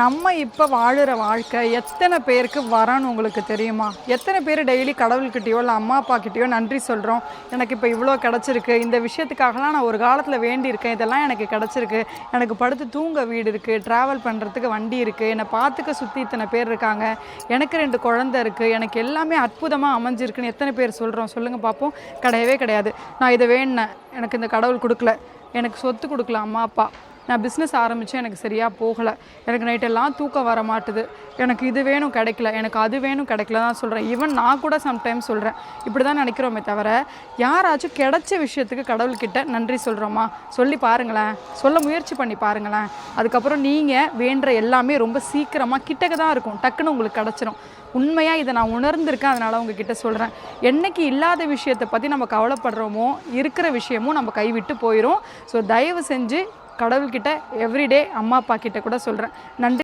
நம்ம இப்போ வாழுற வாழ்க்கை எத்தனை பேருக்கு வரணும் உங்களுக்கு தெரியுமா? எத்தனை பேர் டெய்லி கடவுள்கிட்டயோ இல்லை அம்மா அப்பா கிட்டேயோ நன்றி சொல்கிறோம். எனக்கு இப்போ இவ்வளோ கிடச்சிருக்கு, இந்த விஷயத்துக்காகலாம் நான் ஒரு காலத்தில் வேண்டியிருக்கேன், இதெல்லாம் எனக்கு கிடச்சிருக்கு, எனக்கு படுத்து தூங்க வீடு இருக்குது, ட்ராவல் பண்ணுறதுக்கு வண்டி இருக்குது, என்னை பார்த்துக்க சுற்றி இத்தனை பேர் இருக்காங்க, எனக்கு 2 குழந்தை இருக்குது, எனக்கு எல்லாமே அற்புதமாக அமைஞ்சிருக்குன்னு எத்தனை பேர் சொல்கிறோம் சொல்லுங்கள் பார்ப்போம்? கிடையவே கிடையாது. நான் இதை வேண்டினேன், எனக்கு இந்த கடவுள் கொடுக்கல, எனக்கு சொத்து கொடுக்கல அம்மா அப்பா, நான் பிஸ்னஸ் ஆரம்பித்தேன் எனக்கு சரியாக போகலை, எனக்கு நைட்டெல்லாம் தூக்கம் வர மாட்டுது, எனக்கு இது வேணும் கிடைக்கல, எனக்கு அது வேணும் கிடைக்கல தான் சொல்கிறேன். ஈவன் நான் கூட சம்டைம்ஸ் சொல்கிறேன். இப்படி தான் நினைக்கிறோமே தவிர யாராச்சும் கிடைச்ச விஷயத்துக்கு கடவுள்கிட்ட நன்றி சொல்கிறோமா? சொல்லி பாருங்களேன், சொல்ல முயற்சி பண்ணி பாருங்களேன். அதுக்கப்புறம் நீங்கள் வேண்டுற எல்லாமே ரொம்ப சீக்கிரமாக கிட்டக்க தான் இருக்கும், டக்குன்னு உங்களுக்கு கிடச்சிரும். உண்மையாக இதை நான் உணர்ந்திருக்கேன், அதனால் உங்ககிட்ட சொல்கிறேன். என்றைக்கு இல்லாத விஷயத்தை பற்றி நம்ம கவலைப்படுறோமோ இருக்கிற விஷயமும் நம்ம கைவிட்டு போயிடும். ஸோ தயவு செஞ்சு கடவுள்கிட்ட எவ்ரிடே அம்மா அப்பா கிட்ட கூட சொல்கிறேன், நன்றி.